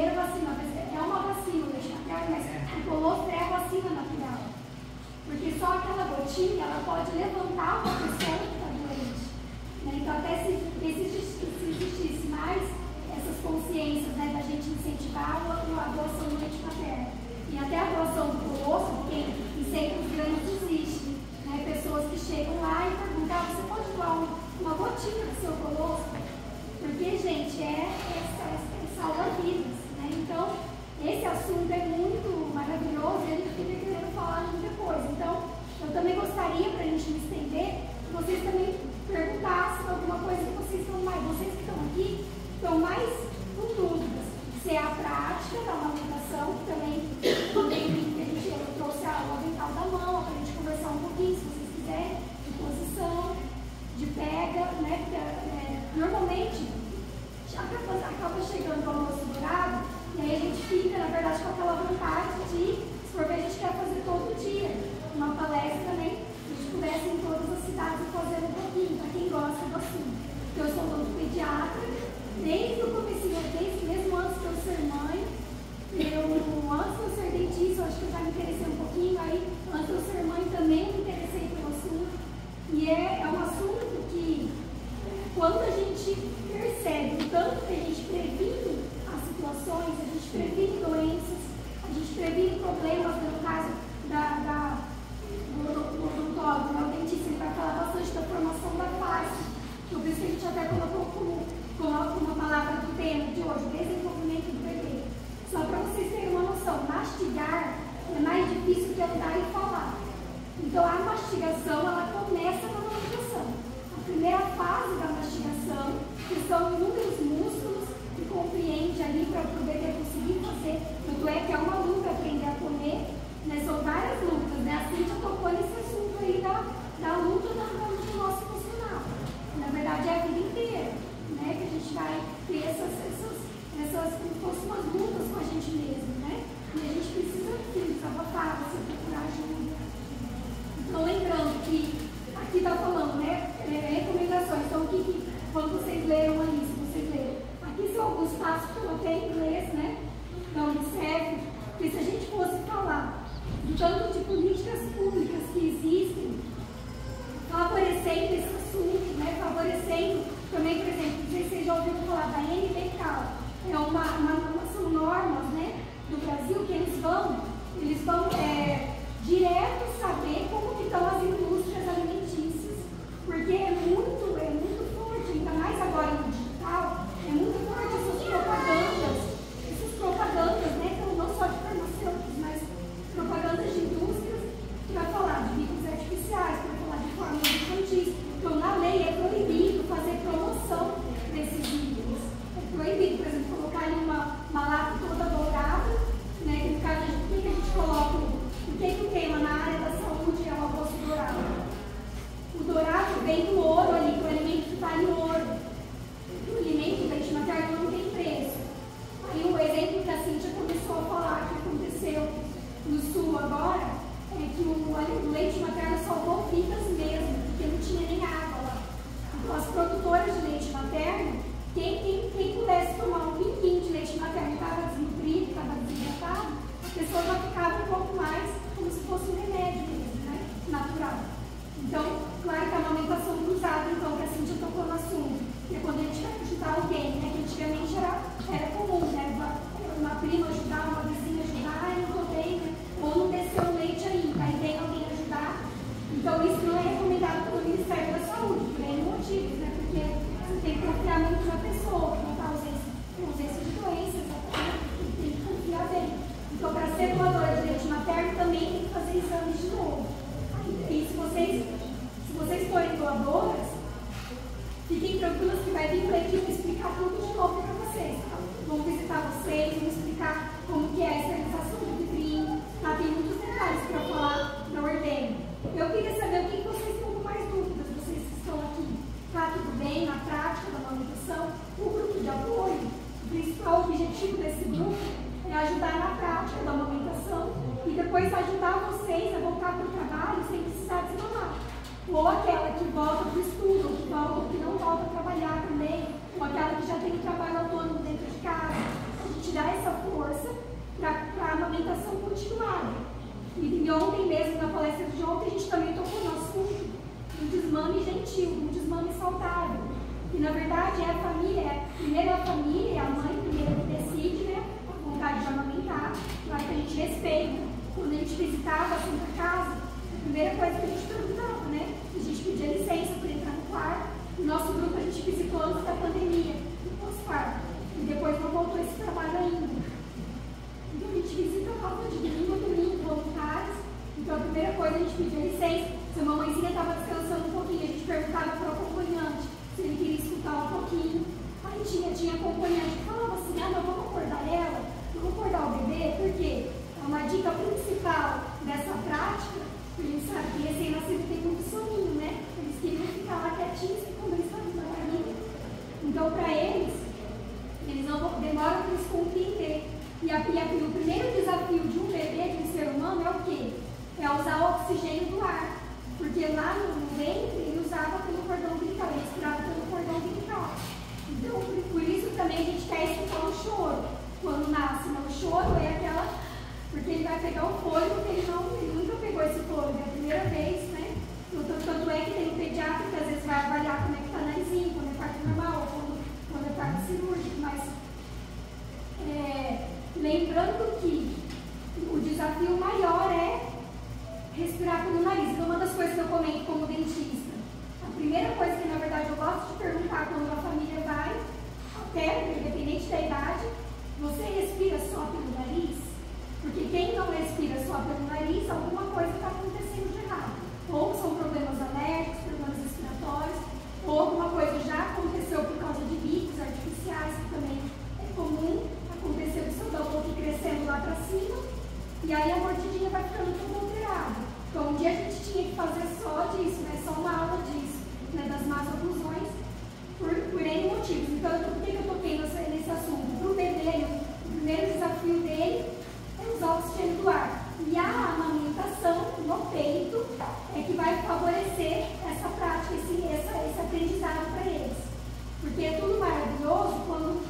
primeira vacina, é uma vacina, o leite materno, mas o colostro é a vacina natural. Porque só aquela gotinha, ela pode levantar uma pessoa que está doente. Né? Então, até se existisse mais essas consciências, né, da gente incentivar a doação do leite materno. E até a doação do colostro, porque em centros grandes existe, né, pessoas que chegam lá e perguntam, você pode doar uma gotinha do seu colostro? Porque, gente, salva vidas, né? Então, esse assunto é muito maravilhoso e a gente fica querendo falar muita coisa. Então, eu também gostaria, para a gente me estender, que vocês também perguntassem alguma coisa que vocês que estão aqui, estão mais com dúvidas. Se é a prática da amamentação, que também eu trouxe o avental da mão, para a gente conversar um pouquinho, se vocês quiserem, de posição, de pega, né? Porque, normalmente, acaba chegando o almoço dourado, e aí a gente fica, na verdade, com aquela vontade de, se for ver, a gente quer fazer todo dia uma palestra também, se a gente pudesse em todas as cidades fazer um pouquinho, para quem gosta do assunto. Porque eu sou odontopediatra, desde o começo, mesmo antes de eu ser mãe, antes de eu ser dentista, eu acho que eu já me interessei um pouquinho, aí antes de eu ser mãe também me interessei pelo assunto, e é um assunto que, quando a gente percebe o tanto que a gente previne as situações, a gente previne doenças, a gente previne problemas, no caso do odontólogo, o dentista, ele vai falar bastante da formação da face, que por isso que a gente até colocou como uma palavra do tema de hoje, desenvolvimento do bebê. Só para vocês terem uma noção, mastigar é mais difícil que andar e falar. Então a mastigação, ela começa na mastigação. A primeira fase da mastigação, que são inúmeros músculos que compreende ali para o bebê conseguir fazer. Tanto é que é uma luta aprender a comer, né? São várias lutas, né? A Cíntia tocou nesse assunto aí da luta do nosso emocional. Na verdade é a vida inteira, né? Que a gente vai ter essas como fossem umas lutas com a gente mesmo, né? E a gente precisa desabafar, precisa procurar ajuda. Então lembrando que aqui está falando, né? Recomendações. Então quando vocês leram ali, se vocês leram, aqui são alguns passos que eu coloquei em inglês, né? Então serve, porque se a gente fosse falar de tanto de políticas públicas que existem, favorecendo esse assunto, né? Favorecendo também, por exemplo, não sei se vocês já ouviram falar da NBK, são normas, né, do Brasil que eles vão direto saber como que estão as indústrias alimentícias, porque é muito forte, ainda mais agora no digital, é muito forte essas propagandas, né, então não só de farmacêuticos, mas propagandas de indústrias, que vai falar de bicos artificiais, que vai falar de fórmulas infantis. Então, na lei é proibido fazer promoção desses itens. É proibido, por exemplo, colocar ali uma lata toda dourada, né, que no caso, por que a gente coloca, o que o tema na área da saúde é o almoço dourado? O dourado vem do ouro ali, que o alimento que está em ouro. O alimento do leite materno não tem preço. Aí o exemplo que a Cíntia começou a falar, que aconteceu no sul agora, é que o leite materno salvou vidas mesmo, porque não tinha nem água lá. Então, as produtoras de leite materno, quem pudesse tomar um pinguinho de leite materno estava desnutrido, estava desidratado, a pessoa já ficava um pouco mais como se fosse um remédio mesmo, né? Natural. Então, claro que a amamentação cruzada, então, que a Cíntia tocou no assunto, que é quando a gente vai ajudar alguém, né? Que antigamente era comum, né? Uma prima ajudar, uma vizinha ajudar, não tô bem, né? Ou não desceu o leite ainda, aí vem alguém ajudar. Então, isso não é recomendado pelo Ministério da Saúde, por N motivos, né? Porque você tem que confiar muito na pessoa, que não está ausência de doenças, tem que confiar bem. Então, para ser doadora de leite materno, também tem que fazer exames de novo. E se vocês forem doadoras, fiquem tranquilas que vai vir o leite explicar tudo de novo para vocês. Tá? Vamos visitar vocês, vamos explicar como que é a esterilização do vitrinho. Tá? Tem muitos detalhes para falar da ordem. Eu queria saber o que vocês têm mais dúvidas, vocês que estão aqui. Tá tudo bem na prática da amamentação? O grupo de apoio, o principal objetivo desse grupo é ajudar na prática da amamentação e depois ajudar vocês a voltar para o trabalho sem precisar desmamar. Ou aquela que volta para o estudo, ou que não volta a trabalhar também, ou aquela que já tem um trabalho autônomo dentro de casa. A gente dá essa ontem, a gente também tocou no assunto do desmame gentil, do desmame saudável. E na verdade é a família, primeiro a família, a mãe primeiro que decide, né, a vontade de amamentar, claro que a gente respeita. Quando a gente visitava a Santa Casa, a primeira coisa que a gente perguntava, né, a gente pedia licença para entrar no quarto. O nosso grupo a gente visitou antes da pandemia, no pós-parto, e depois não voltou esse trabalho ainda. Então a gente visita lá de domingo a domingo, voluntários. Então a primeira coisa a gente pedia licença. Se a mamãezinha estava descansando um pouquinho, a gente perguntava para o acompanhante se ele queria escutar um pouquinho. Aí tinha acompanhante que falava assim, ah, não, vamos acordar ela, vamos acordar o bebê, porque uma dica principal dessa prática, a gente sabe que recém-nascido tem muito soninho, né? Eles queriam ficar lá quietinhos quando eles estavam na barriga. Então para eles não demoram para eles compreender. E o primeiro desafio de um bebê, de um ser humano, é o quê? É usar o oxigênio do ar. Porque lá no ventre ele usava pelo cordão umbilical, ele respirava pelo cordão umbilical. Então, por isso também a gente quer escutar o choro. Quando nasce, né? O choro é aquela. Porque ele vai pegar o fôlego, porque ele nunca pegou esse fôlego, é a primeira vez, né? Tanto é que tem um pediatra que às vezes vai avaliar como é que está o narizinho, quando é parto normal, quando é parto cirúrgico, mas. Lembrando que o desafio maior é respirar pelo nariz. Então, uma das coisas que eu comento como dentista, a primeira coisa que, na verdade, eu gosto de perguntar quando a família vai, até, independente da idade, você respira só pelo nariz? Porque quem não respira só pelo nariz, alguma coisa está acontecendo de errado. Ou são problemas alérgicos, problemas respiratórios, ou alguma coisa já aconteceu por causa de bicos artificiais, que também é comum acontecer o seu da boca crescendo lá para cima, e aí a mordidinha vai ficando tudo alterada. Então, um dia a gente tinha que fazer só disso, né? Só uma aula disso, né? Das más oclusões, por N motivos. Então, por que eu toquei nesse assunto? Para o bebê, o primeiro desafio dele é usar o oxigênio do ar. E a amamentação no peito é que vai favorecer essa prática, esse aprendizado para eles. Porque é tudo maravilhoso quando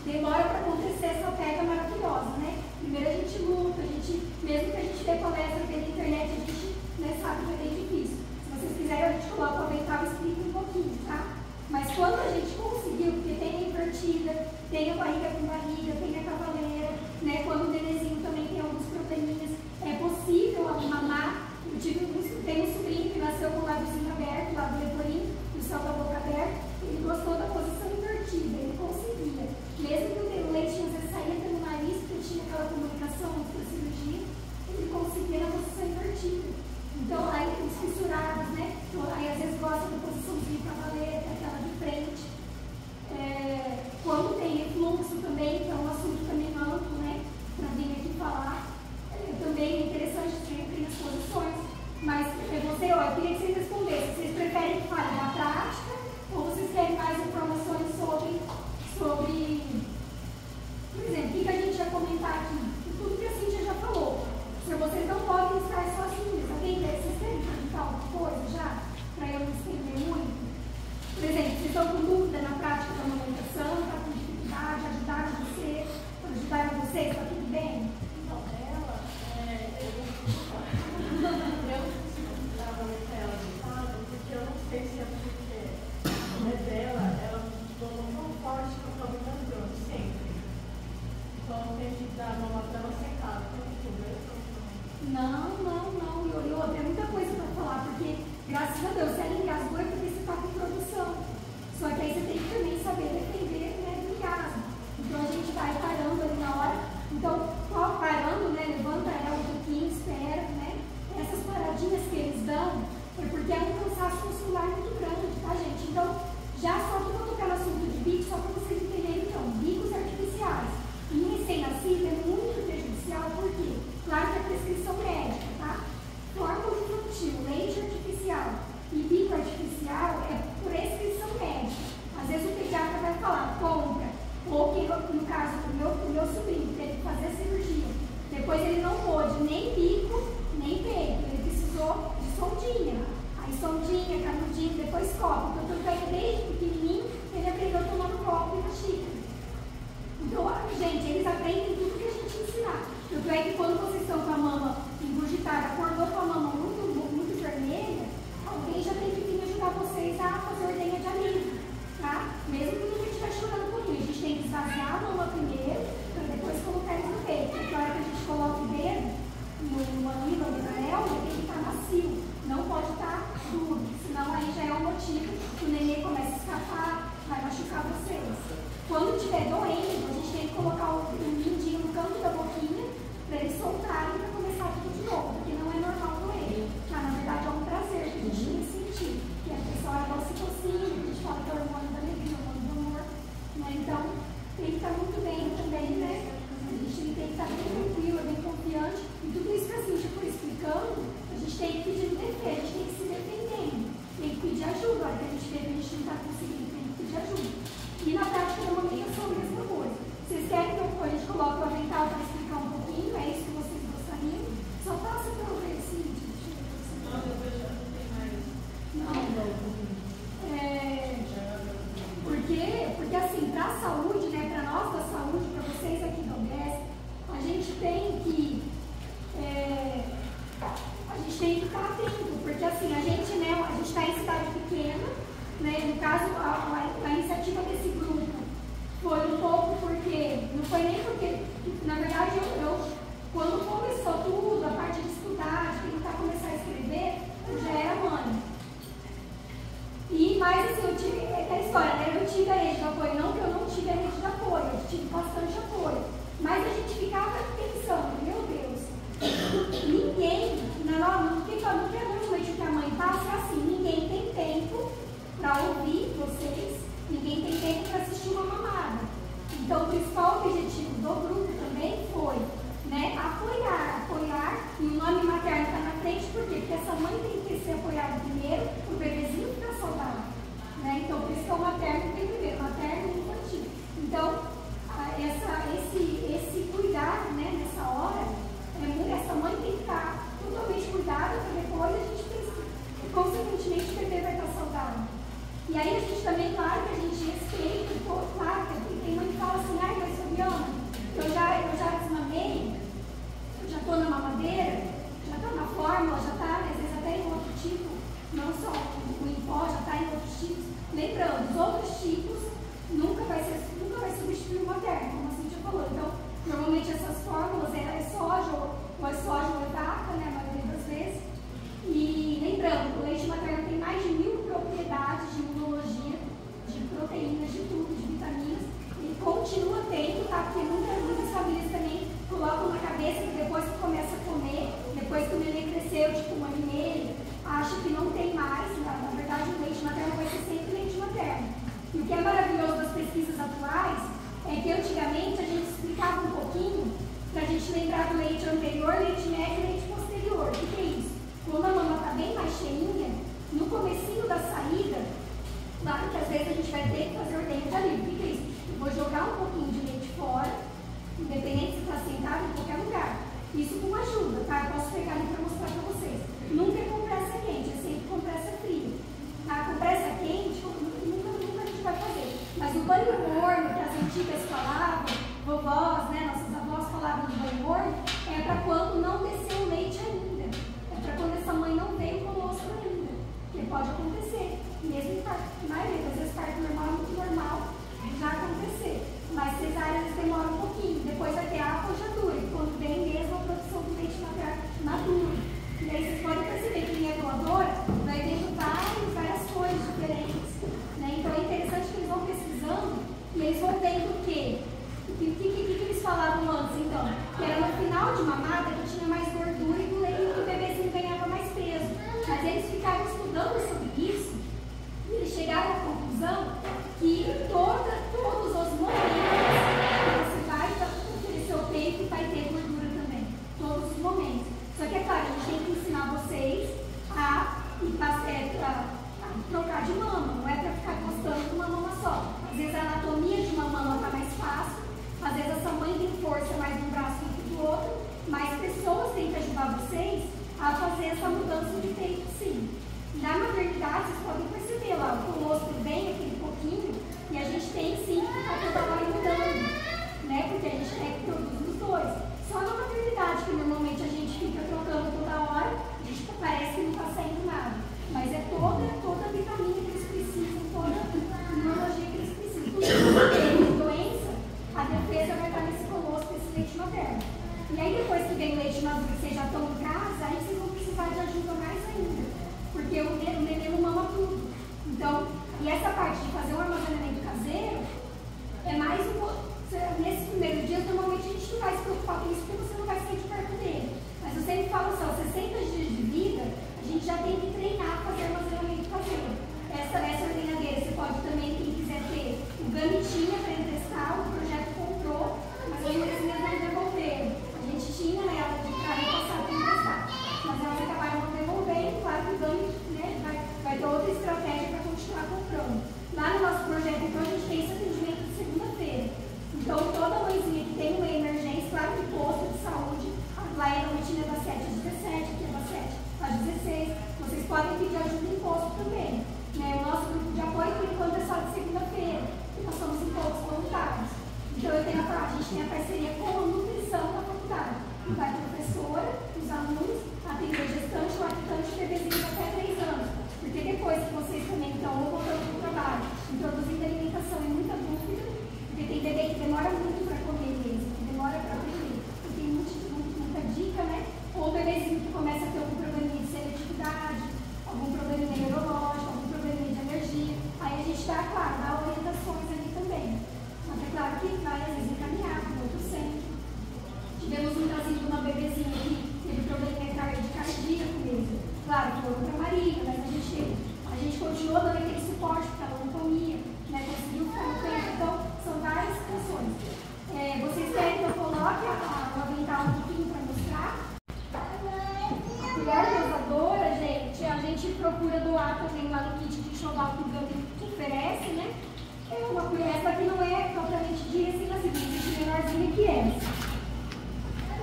demora para acontecer essa pega maravilhosa, né? Primeiro a gente luta, mesmo que a gente dê palestra pela internet, a gente, né, sabe que é bem difícil. Se vocês quiserem, a gente coloca o avental e explica um pouquinho, tá? Mas quando a gente conseguiu, porque tem a invertida, tem a barriga com barriga, tem a cavaleira, né? Quando o nenenzinho também tem alguns probleminhas, é possível mamar. Tem um sobrinho que nasceu com o lábiozinho aberto, lá do leporinho, o céu da boca aberta, ele gostou da posição invertida, ele conseguia. Mesmo que o leitinho às vezes saía pelo nariz, porque tinha aquela comunicação antes da cirurgia, ele conseguia na posição invertida. Então, aí os fissurados, né? Então, aí às vezes gosta da posiçãozinha cavaleira, que é aquela de frente. Quando tem refluxo também, que é um assunto também amplo, né? Para vir aqui falar. Também é interessante sempre nas posições. Mas eu queria que vocês respondessem. Vocês preferem que fale da prática ou vocês querem mais informações sobre por exemplo, o que a gente ia comentar aqui? Tudo que a Cíntia já falou. Se vocês não podem estar sozinhos, alguém vocês querem perguntar alguma coisa já? Para eu não estender muito? Por exemplo, vocês estão com dúvida na prática da amamentação, está com dificuldade, ajudaram vocês, está tudo bem? Não, eu consigo amamentar ela deitada, porque eu não sei se é porque ela tomou tão forte que eu estou amamantando sempre. Então tem que dar a mama para ela sentada. Não. E outra, é muita coisa para falar, porque graças a Deus, se ela engasgou é porque você está com produção. Só que aí você tem que também saber defender, né, do engasgo. Então a gente vai parando ali na hora. Então, parando, né, levanta ela um pouquinho, espera, né? Essas paradinhas que eles dão é porque é um cansaço muscular muito grande, tá, gente? Então, já só que eu vou tocar no assunto de bico, só para vocês entenderem, então, bicos artificiais. Em recém-nascido é muito prejudicial, por quê? Claro que é prescrição médica, tá? Fórmula infantil, leite artificial e bico artificial é prescrição médica. Às vezes o pediatra vai falar, compra. Ou que, no caso, o meu sobrinho teve que fazer a cirurgia. Depois ele não pôde nem bico, nem peito. Ele precisou de sondinha. Aí sondinha, canudinho, depois copo. Então, tanto é que desde pequenininho, ele aprendeu a tomar no copo e na xícara. Então, gente, eles aprendem tudo que a gente ensinar. Tanto é que quando vocês estão com a mama engurgitada, acordou com a mama muito Isso com ajuda, tá? Eu posso pegar ali para mostrar para vocês. Nunca é compressa quente, é sempre compressa fria. A compressa quente, nunca a gente vai fazer. Mas o banho morno, que as antigas falavam, vovós, né, nossas avós falavam de banho morno, é para quando não desceu o leite ainda. É para quando essa mãe não veio com o colostro ainda. Porque pode acontecer. Mesmo em parto, a maioria das vezes parto normal é muito normal já acontecer. Mas cesárea eles demoram um pouquinho. Depois vai ter a apojadura, quando vem mesmo a produção do leite maduro. E aí vocês podem perceber que em doadora vai vendo várias cores diferentes. Né? Então é interessante que eles vão pesquisando e eles vão vendo o quê? O que eles falavam antes, então? Que era no final de mamada que tinha mais gordura e o bebezinho ganhava mais peso. Mas eles ficaram estudando sobre isso e eles chegaram à conclusão que todos os momentos que você vai oferecer o peito vai ter gordura também. Todos os momentos. Só que é claro, a gente tem que ensinar vocês a trocar de mama. Não é para ficar gostando de uma mama só. Às vezes a anatomia de uma mama está mais fácil. Às vezes essa mãe tem força mais de um braço do que do outro. Mas pessoas têm que ajudar vocês a fazer essa mudança de peito, sim. Na maternidade, vocês podem perceber lá, o colostro vem aquele pouquinho e a gente tem sim que ficar toda hora mudando, né? Porque a gente tem que produzir os dois. Só na maternidade, que normalmente a gente fica trocando toda hora, a gente parece que não está saindo nada. Mas é toda a vitamina que eles precisam, toda a imunologia que eles precisam. Tudo que tem doença, a defesa vai estar nesse colostro, nesse leite materno. E aí depois que vem o leite maduro e vocês já estão em casa, aí vocês vão precisar de ajuda mais ainda. Porque o neném não mama tudo. Então, e essa parte de fazer um armazenamento caseiro é mais um pouco. Nesses primeiros dias, normalmente a gente não vai se preocupar com isso porque você não vai sair de perto dele. Mas eu sempre falo assim, aos 60 dias de vida, a gente já tem que treinar a fazer armazenamento caseiro. Essa ordenhadeira você pode também, quem quiser ter, o Gamitinha para ele testar, o projeto comprou, mas as mãezinhas não devolveram. A gente tinha ela de ano passado para testar, mas elas acabaram não devolvendo. Claro que o Gami, né, vai ter outra estratégia para continuar comprando. Lá no nosso projeto, então, a gente tem esse atendimento de segunda-feira. Então, toda mãezinha que tem uma emergência, claro que posto de saúde, lá é a rotina das 7 às 17, que é das 7 às 16, vocês podem pedir ajuda em posto também. Né? O nosso grupo de apoio, por enquanto, é só de segunda-feira, porque nós somos em poucos voluntários. Então, a gente tem a parceria com a nutrição da faculdade. Vai a professora, os alunos, atender gestante, lactante e bebezinhos até 3 anos. Porque depois que vocês também estão voltando para o trabalho, introduzindo alimentação e muita dúvida, porque tem bebê que demora muito para comer mesmo, que demora para aprender. E tem muita dica, né? Ou o bebezinho que começa a ter algum probleminha de seletividade, algum probleminha neurológico, algum probleminha de alergia. Aí a gente dá, claro, dá orientações ali também. Mas é claro que vai, às vezes, encaminhar para outro centro. Tivemos um casinho de uma bebezinha que teve probleminha cardíaco mesmo. Claro, foi outra Maria, mas a gente continuou dando aquele suporte, porque ela não comia, né? Conseguiu ficar no tempo. Então, são várias situações. Vocês querem que eu coloque o avental um pouquinho para mostrar? A colher dosadora, gente, a gente procura doar também lá no kit de enxoval que o Gami oferece, né? É uma colher, essa aqui não é propriamente de recém-nascido, existe menorzinha que essa.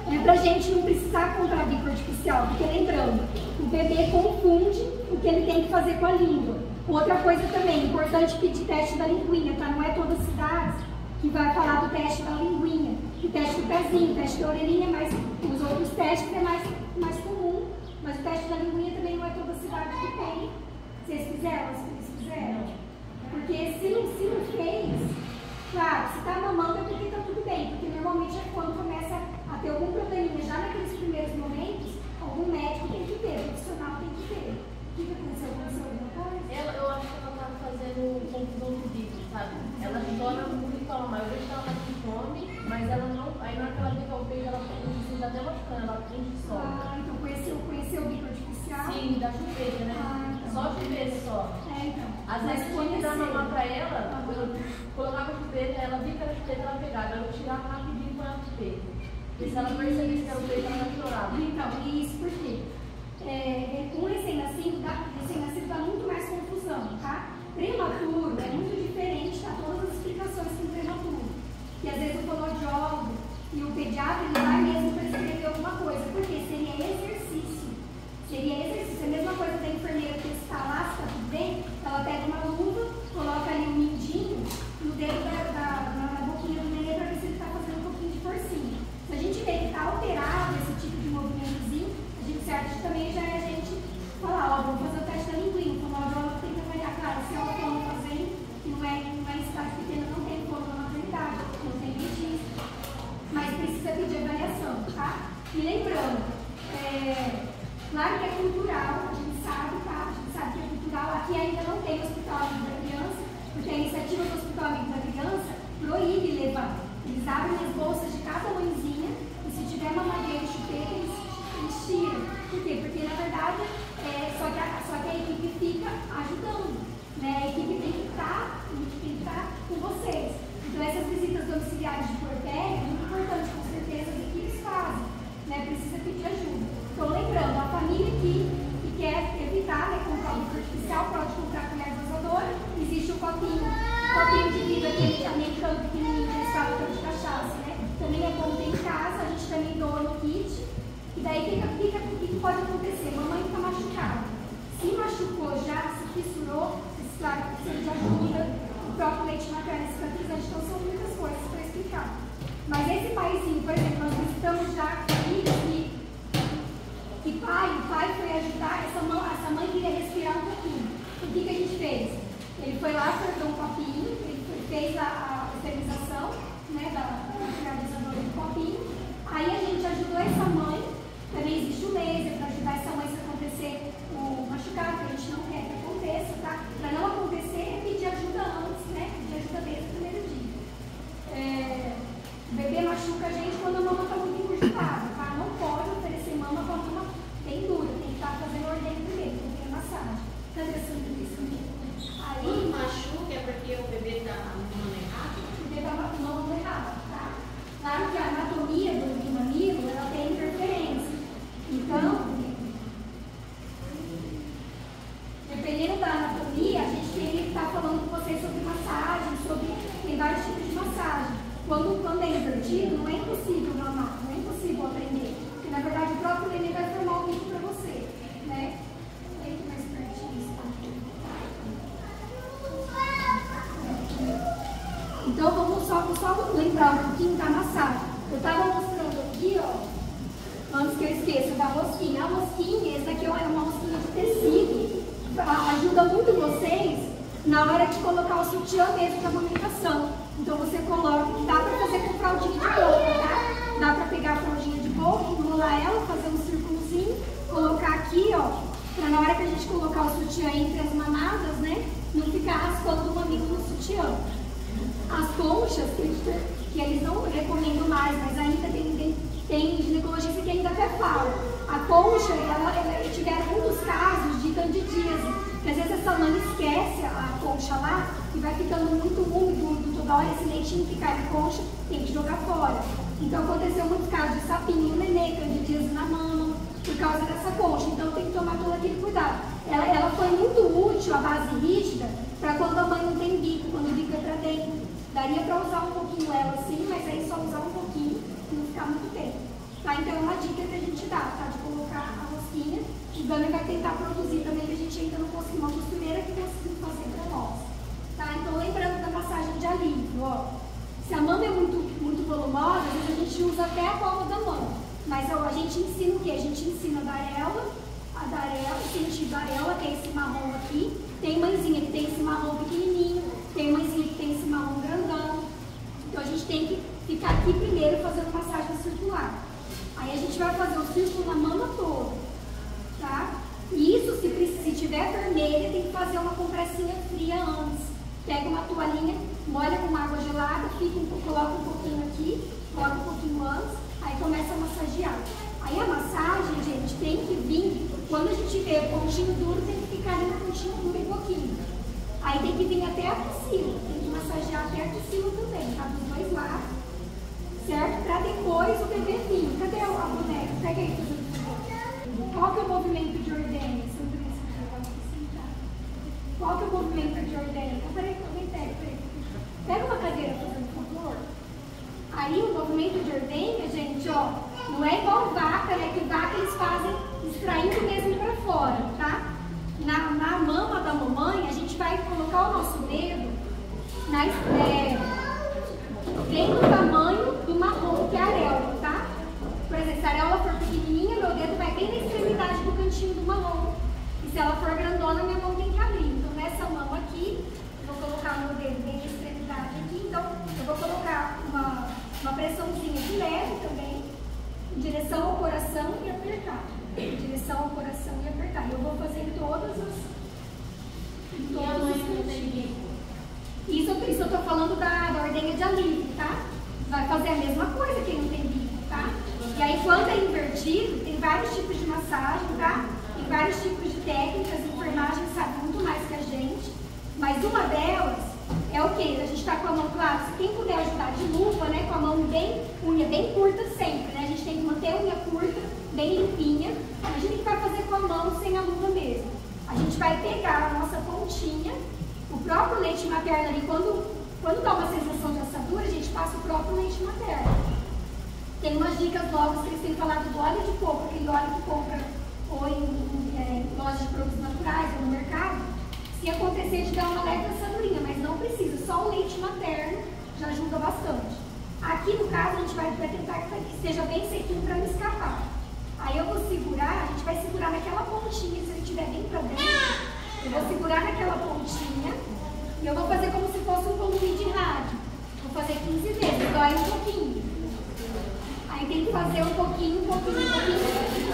É pra gente não precisar comprar bico artificial, porque lembrando, o bebê confunde o que ele tem que fazer com a língua. Outra coisa também, importante pedir teste da linguinha, tá? Não é toda cidade que vai falar do teste da linguinha. O teste do pezinho, o teste da orelhinha, mas os outros testes é mais comum. Mas o teste da linguinha também não é toda cidade que tem. Vocês fizeram? Vocês fizeram? Porque se não fez, claro, se tá mamando é porque tá tudo bem. Porque normalmente é quando começa a ter algum probleminha, já naqueles primeiros momentos, algum médico tem que ver, o profissional tem que ver. O que aconteceu? Aconteceu alguma coisa? Eu acho que ela tá fazendo confusão de vídeo, sabe? Ela chora muito e fala, mas eu vejo que ela tá com fome, mas ela não. Aí na hora que ela fica o peito, ela precisa até machucando, ela pinge e sobe. Então conheceu o bico artificial? Sim, da chupeta, né? Então. Só chupeta só. Então. Às vezes quando eu dava mamar pra ela, eu colocava a chupeta, ela via que era chupeta, ela pegava, eu tirava rapidinho com a chupeta. Porque se ela percebesse que era o peito, ela não chorava. Então, isso por quê? Um recém-nascido dá muito mais confusão, tá? Prematuro é muito diferente, tá? Todas as explicações com prematuro. Que às vezes o fonoaudiólogo e o pediatra ele vai mesmo prescrever alguma coisa. Seria exercício. A mesma coisa da enfermeira que está lá, se está tudo bem, ela pega uma luva, coloca ali um mindinho no dedo na boquinha do nenê para ver se ele está fazendo um pouquinho de forcinha. Se a gente vê que está alterado esse tipo de movimentozinho, a gente certo também já é a gente falar, ó, vamos fazer o teste da linguinha. Então, a hora tem que avaliar, claro, se é o fono fazendo, que não é em cidade pequena, não tem fono na maternidade, não tem dentista, mas precisa pedir avaliação, tá? E lembrando, claro que é cultural, a gente sabe, tá? A gente sabe que é cultural. Aqui ainda não tem Hospital Amigo da Criança, porque a iniciativa do Hospital Amigo da Criança proíbe levar. Eles abrem as bolsas de cada mãezinha e se tiver mamadeira e chupeta, eles tiram. Por quê? Porque na verdade, só que a equipe fica ajudando, né? A equipe tem que estar com vocês. Então essas visitas domiciliares de puerpério é muito importante, com certeza, as equipes fazem, né? Precisa pedir ajuda. Então, lembrando, a família que quer evitar, né, comprar o líquido artificial, pode comprar colher dosadora. Existe o copinho de vidro, aquele americano pequenininho que eles falam que é de cachaça, né? Também é bom ter em casa, a gente também doa no kit. E daí, o que pode acontecer? Mamãe está machucada. Se machucou já, se fissurou, claro, precisa de ajuda, o próprio leite materno é cicatrizante, então são muitas coisas para explicar. Mas esse paizinho, por exemplo, nós visitamos já filhos e o pai foi ajudar, essa mãe queria respirar um pouquinho. O que a gente fez? Ele foi lá, cortou um copinho, ele fez a esterilização, né, da finalizadora do copinho. Aí a gente ajudou essa mãe, também existe o laser para ajudar essa mãe se acontecer o machucado, que a gente não quer que aconteça, tá? Para não acontecer, é pedir ajuda antes, né? Pedir ajuda desde o primeiro dia. O bebê machuca a gente quando a mama está muito encurtada, tá? Não pode oferecer mama com a mama bem dura, tem que estar fazendo ordenho primeiro, tem que ter massagem. Cadê essa isso? Aí, quando machuca é porque o bebê está mamando errado? O bebê está mamando errado, tá? Claro que a anatomia do mamilo, ela tem interferência. Então, dependendo da anatomia, a gente tem que estar falando com vocês sobre massagem, tem vários tipos de massagem. Quando é invertido, não é impossível mamar, não é impossível aprender. Porque, na verdade, o próprio neném vai formar o bico para você, né? Vem mais pertinho. Então, vamos só lembrar um pouquinho da massagem. Eu estava mostrando aqui, ó, antes que eu esqueça, da rosquinha. A rosquinha, essa aqui é uma rosquinha de tecido. Ajuda muito vocês na hora de colocar o sutiã mesmo da amamentação. Então você coloca, dá para fazer com fraldinha de boca, tá? Dá para pegar a fraldinha de boca, enrolar ela, fazer um círculozinho, colocar aqui, ó, para na hora que a gente colocar o sutiã entre as mamadas, né, não ficar raspando o mamilo no sutiã. As conchas, que eles não recomendam mais, mas ainda tem ginecologista que ainda até fala. A concha, tiveram muitos casos de candidíase, que às vezes essa mãe esquece a concha lá e vai ficando muito úmido, toda hora esse leitinho que cai na concha tem que jogar fora. Então aconteceu muitos casos de sapinho no nenê, candidíase na mama, por causa dessa concha. Então tem que tomar todo aquele cuidado. Ela foi muito útil, a base rígida, para quando a mãe não tem bico, quando o bico é para dentro. Daria para usar um pouquinho ela assim, mas aí só usar um pouquinho e não ficar muito tempo. Tá? Então é uma dica que a gente dá, tá? De colocar a rosquinha. O Dani vai tentar produzir também, que a gente ainda não conseguiu uma costureira que conseguiu fazer para nós. Tá? Então lembrando da massagem de alívio, ó. Se a mama é muito volumosa, às vezes a gente usa até a palma da mão. Mas ó, a gente ensina o quê? A gente ensina a darela, sentido darela, que é esse marrom aqui. Tem mãezinha que tem esse marrom pequenininho, tem mãezinha que tem esse marrom grandão. Então a gente tem que ficar aqui primeiro fazendo massagem circular. Aí a gente vai fazer o círculo na mama toda, tá? E isso, se tiver vermelha, tem que fazer uma compressinha fria antes. Pega uma toalhinha, molha com água gelada, coloca um pouquinho aqui, coloca um pouquinho antes, aí começa a massagear. Aí a massagem, gente, tem que vir, quando a gente vê o pontinho duro, tem que ficar ali no pontinho duro um pouquinho. Aí tem que vir até a axila, tem que massagear até a axila também, tá? Dos dois lados, certo? Pra depois o bebê vir. Cadê a boneca? Pega aí, por favor. Qual que é o movimento de ordenha? Qual que é o movimento de ordenha? Peraí. Pega uma cadeira, por favor. Aí o movimento de ordenha, gente, ó, Não é igual vaca, né? Que vaca eles fazem extraindo mesmo para fora, tá? Na mama da mamãe, a gente vai colocar o nosso dedo bem no tamanho do marrom, que é a areola, tá? Por exemplo, se a areola for pequenininha, meu dedo vai bem na extremidade do cantinho do marrom. E se ela for grandona, minha mão tem que abrir. Então, nessa mão aqui, eu vou colocar o meu dedo bem na extremidade aqui. Então, eu vou colocar uma pressãozinha de leve também, em direção ao coração e apertar. Em direção ao coração e apertar. Eu vou fazer em todas as cantinhos. Isso eu tô falando da ordenha de alívio, tá? Vai fazer a mesma coisa quem não tem bico, tá? E aí, quando é invertido, tem vários tipos de massagem, tá? Tem vários tipos de técnicas, a enfermagem sabe muito mais que a gente. Mas uma delas é o quê? A gente tá com a mão, claro, se quem puder ajudar de luva, né? Com a mão unha bem curta sempre, né? A gente tem que manter a unha curta, bem limpinha. Imagina que vai fazer com a mão sem a luva mesmo. A gente vai pegar a nossa pontinha, o próprio leite materno ali, quando dá uma sensação de assadura, a gente passa o próprio leite materno. Tem umas dicas novas que eles têm falado do óleo de coco, aquele óleo que compra ou em lojas de produtos naturais ou no mercado. Se acontecer de dar uma leve assadurinha, mas não precisa, só o leite materno já ajuda bastante. Aqui no caso a gente vai tentar que esteja bem sequinho para não escapar. Aí eu vou segurar, a gente vai segurar naquela pontinha, se ele estiver bem para dentro, eu vou segurar naquela pontinha e eu vou fazer como se fosse um volume de rádio. Vou fazer 15 vezes, dói um pouquinho. Aí tem que fazer um pouquinho.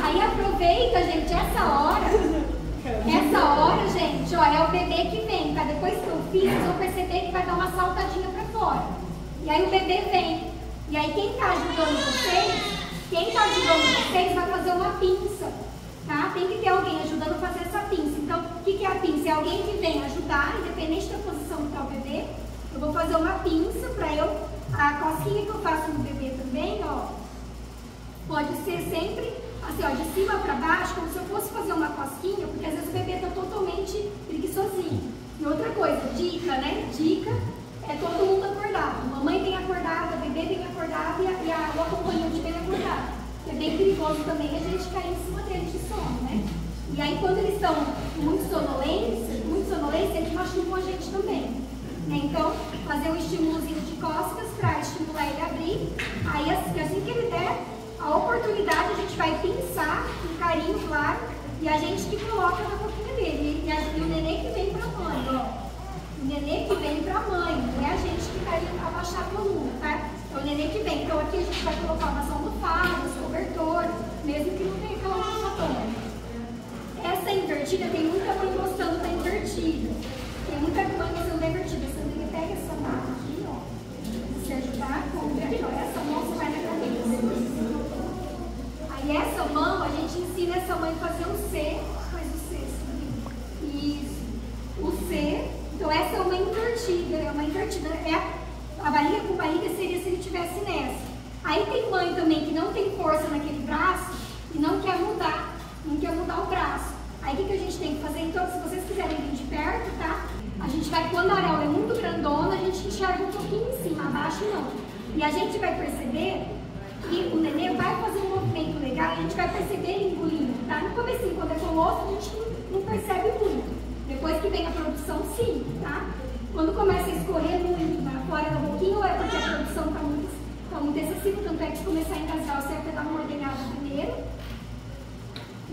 Aí aproveita, gente, essa hora, gente, ó, é o bebê que vem, tá? Depois que eu fiz, vocês vão perceber que vai dar uma saltadinha pra fora. E aí o bebê vem. E aí quem tá ajudando vocês vai fazer uma pinça, tá? Tem que ter alguém ajudando a fazer essa pinça. Então, o que é a pinça? É alguém que vem ajudar, independente da posição que tá o bebê. Eu vou fazer uma pinça a cosquinha que eu faço no bebê também, ó, pode ser sempre assim, ó, de cima para baixo, como se eu fosse fazer uma cosquinha, porque às vezes o bebê tá totalmente preguiçosinho. E outra coisa, dica, né? Dica é todo mundo acordado. Mamãe bem acordada, bebê bem acordado e o acompanhante bem acordado. É bem perigoso também a gente cair em cima deles de sono, né? E aí quando eles estão muito sonolência, eles machucam a gente também. Então, fazer um estímulozinho de cócegas para estimular ele a abrir. Aí assim que ele der a oportunidade, a gente vai pinçar com carinho, claro, e a gente que coloca na boquinha dele. E o nenê que vem pra mãe, ó. O nenê que vem pra mãe, não é a gente que vai abaixar a coluna, tá? É o nenê que vem. Então aqui a gente vai colocar umas almofadas, cobertor, mesmo que não tenha aquela almofadona. Essa invertida, tem muita mãe gostando da invertida. Tem muita mãe gostando da invertida. Você tem que pegar essa mão aqui, ó. Você ajudar com o bebê, ó. Essa mão você vai na cabeça. Aí essa mão, a gente ensina essa mãe a fazer o C, faz o C, isso, o C. Então essa é uma invertida, a barriga com barriga seria se ele estivesse nessa. Aí tem mãe também que não tem força naquele braço e não quer mudar o braço. Aí o que a gente tem que fazer? Então, se vocês quiserem vir de perto, tá? A gente vai, quando a areola é muito grandona, a gente enxerga um pouquinho em cima, abaixo não. E a gente vai perceber que o nenê vai fazer um movimento legal e a gente vai perceber ele engolindo, tá? No comecinho, quando é colosso, a gente não percebe muito. Depois que vem a produção, sim, tá? Quando começa a escorrer muito fora da boquinha, ou é porque a produção tá muito excessiva, tanto é que se começar a engasgar, você vai dar uma ordenhada primeiro.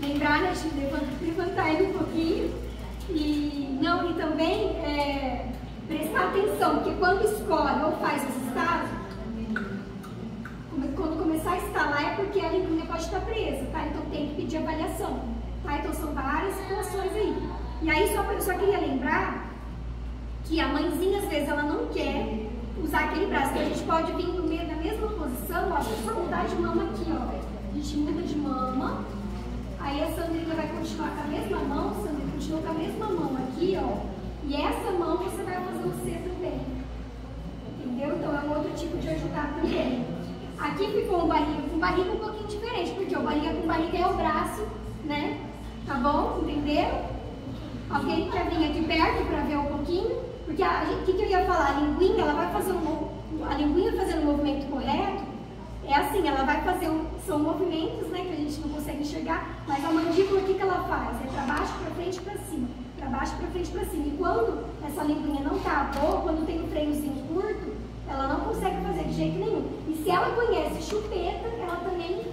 Lembrar, né, de levantar ele um pouquinho. E também prestar atenção, porque quando escorre ou faz os estalos, quando começar a estalar é porque a linguinha pode estar presa, tá? Então tem que pedir avaliação, tá? Então são várias situações aí. E aí só queria lembrar que a mãezinha, às vezes, ela não quer usar aquele braço. Então a gente pode vir no meio da mesma posição, ó, só mudar de mama aqui, ó. A gente muda de mama, aí a Sandrinha vai continuar com a mesma mão, a Sandrinha continua com a mesma mão aqui, ó. E essa mão você vai fazer o C também. Entendeu? Então é um outro tipo de ajudar também. Aqui ficou um barriga um pouquinho diferente, porque o barriga com barriga é o braço, né? Tá bom? Entenderam? Alguém quer vir aqui perto para ver um pouquinho? Porque o que eu ia falar? A linguinha, ela vai fazer a linguinha fazendo o movimento correto, é assim, ela vai fazer são movimentos, né, que a gente não consegue enxergar, mas a mandíbula, o que ela faz? É para baixo, para frente, para cima. Para baixo, para frente, para cima. E quando essa linguinha não está boa, quando tem um freiozinho curto, ela não consegue fazer de jeito nenhum. E se ela conhece chupeta, ela também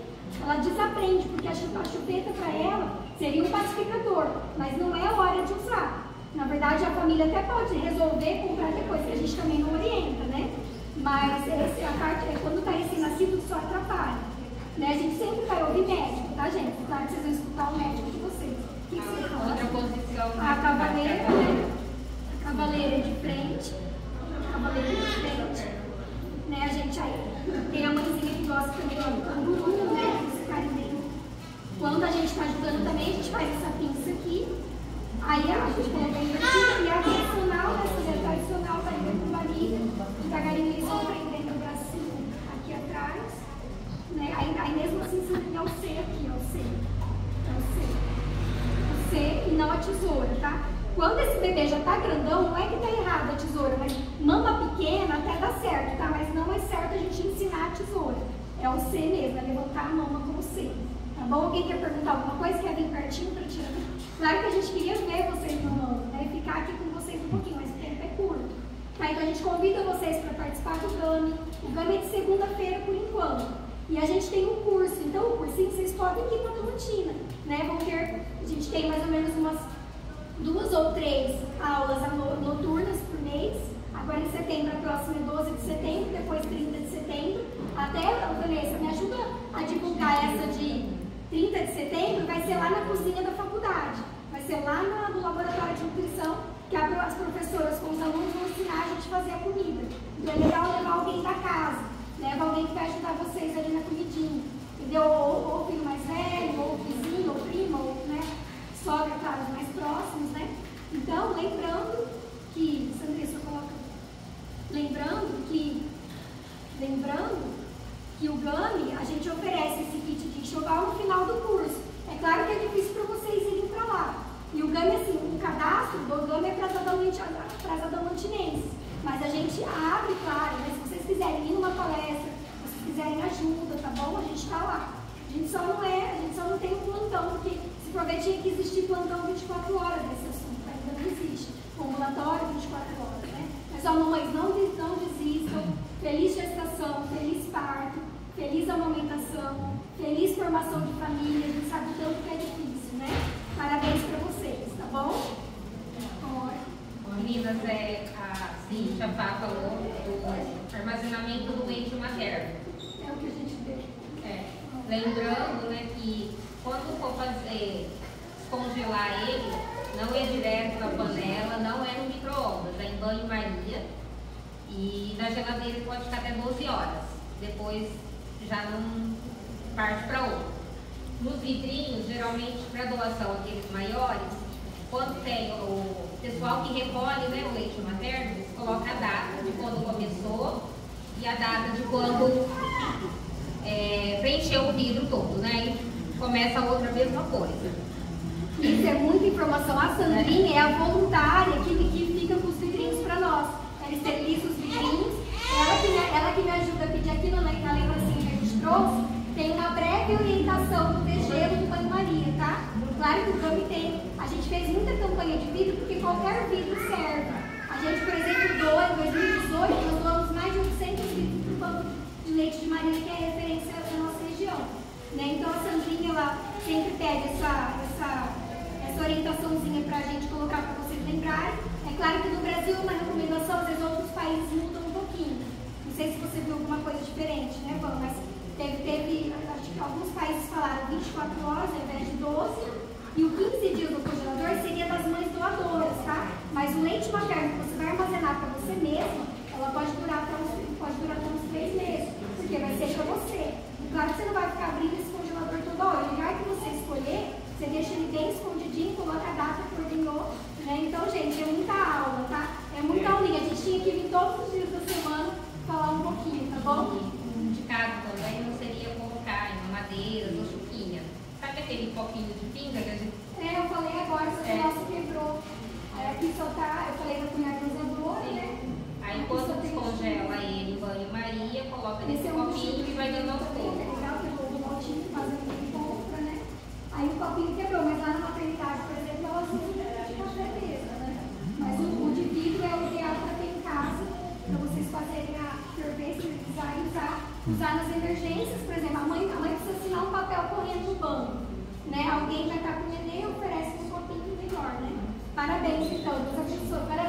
desaprende, porque a chupeta para ela seria um pacificador, mas não é a hora de usar. Na verdade, a família até pode resolver comprar depois, que a gente também não orienta, né? Mas a parte é quando está recém-nascido, só atrapalha. Né? A gente sempre vai ouvir médico, tá, gente? Claro que vocês vão escutar o médico de vocês. O que você fala? Outra posição. A cavaleira, né? A cavaleira de frente. A cavaleira de frente. Né? A gente aí tem a mãezinha que gosta também do canguru, né? Esse carinho. Quando a gente está ajudando também, a gente faz essa pinça aqui. Aí a gente coloca invertida e a tradicional, essa tradicional está indo com varilha. Devagarinho eles vão prendendo o bracinho aqui atrás. Né? Aí mesmo assim é o C aqui, ó, o C. É o C. O C e não a tesoura, tá? Quando esse bebê já tá grandão, não é que tá errado a tesoura, mas mama pequena até dá certo, tá? Mas não é certo a gente ensinar a tesoura. É o C mesmo, é levantar a mama com o C. Tá bom? Alguém quer perguntar alguma coisa? Quer vir pertinho para tirar? Claro que a gente queria ver vocês mamando, né? E ficar aqui com vocês um pouquinho, mas o tempo é curto. Tá? Então a gente convida vocês para participar do GAMI. O GAMI é de segunda-feira por enquanto. E a gente tem um curso. Então o cursinho vocês podem ir para a Tomatina, né? A gente tem mais ou menos umas 2 ou 3 aulas noturnas por mês. Agora em setembro, a próxima é 12 de setembro, depois 30 de setembro. Até, Vanessa, me ajuda a divulgar essa de 30 de setembro, vai ser lá na cozinha da faculdade. Vai ser lá no laboratório de nutrição, que as professoras com os alunos vão ensinar a gente a fazer a comida. Então é legal levar alguém da casa, leva alguém que vai ajudar vocês ali na comidinha. Entendeu? Ou o filho mais velho, ou o vizinho, ou prima, ou, né, sogra, claro, os mais próximos, né? Então, lembrando que, Sandra, só coloca. Lembrando que o GAMI, a gente oferece esse kit de enxoval no final do curso. É claro que é difícil para vocês irem para lá. E o GAMI, assim, o cadastro do GAMI é para as adamantinenses. Mas a gente abre, claro, né? Se vocês quiserem ir numa palestra, se vocês quiserem ajuda, tá bom? A gente está lá. A gente só não tem um plantão, porque se prover tinha que existir plantão 24 horas nesse assunto, ainda não existe. O ambulatório 24 horas, né? Mas ó, mamães, não desistam. Feliz gestação, feliz parto, feliz amamentação, feliz formação de família. A gente sabe o tanto que é difícil, né? Parabéns para vocês, tá bom? Meninas, a Cíntia falou do armazenamento do leite materno. É o que a gente vê. Lembrando, né, que quando for congelar ele, não é direto na panela, não é no micro-ondas, é em banho-maria. E na geladeira pode ficar até 12 horas. Depois já não parte para outro. Nos vidrinhos, geralmente para doação aqueles maiores, quando tem o pessoal que recolhe, né, o leite materno, eles colocam a data de quando começou e a data de quando preencheu o vidro todo, né? E começa a outra mesma coisa. Isso é muita informação. A Sandrinha é a voluntária que fica com os vidrinhos para nós. Ela esteriliza os vidrinhos. Ela que me ajuda a pedir aqui na lembrancinha que a gente trouxe. Tem uma breve orientação do degelo do banho-maria, tá? Claro que o GAMI tem. A gente fez muita campanha de vidro porque qualquer vidro serve. A gente, por exemplo, doa em 2018, nós doamos mais de 800 litros para o banco de leite de Maria, que é referência da nossa região. Né? Então a Sandrinha ela sempre pede essa orientaçãozinha para a gente colocar para vocês lembrarem. É claro que no Brasil uma recomendação, às vezes outros países mudam um pouquinho. Não sei se você viu alguma coisa diferente, né, Van? Mas teve, acho que alguns países falaram 24 horas ao invés de 12. E o 15 dias do congelador seria das mães doadoras, tá? Mas o leite materno que você vai armazenar para você mesma, ela pode durar até uns 3 meses, porque vai ser para você. E claro que você não vai ficar abrindo esse congelador toda hora. O lugar que você escolher, você deixa ele bem escondidinho, coloca a data que ordenou, né? Então, gente, é muita aula, tá? É muita aulinha. A gente tinha que vir todos os dias da semana falar um pouquinho, tá bom? Um indicado também não seria colocar em mamadeiras ou chuquinha. Sabe aquele copinho de pinga que a gente... eu falei agora, só que o nosso quebrou. Aí aqui só tá, eu falei da colher dosadora, né? Aí quando descongela ele em banho-maria, coloca nesse copinho e vai dando aos poucos. É legal que eu vou voltinho, Usar nas emergências, por exemplo, a mãe precisa assinar um papel correndo no banco. Né? Alguém vai estar com o neném e oferece um copinho melhor, né? Parabéns, então, Deus abençoe. Parabéns.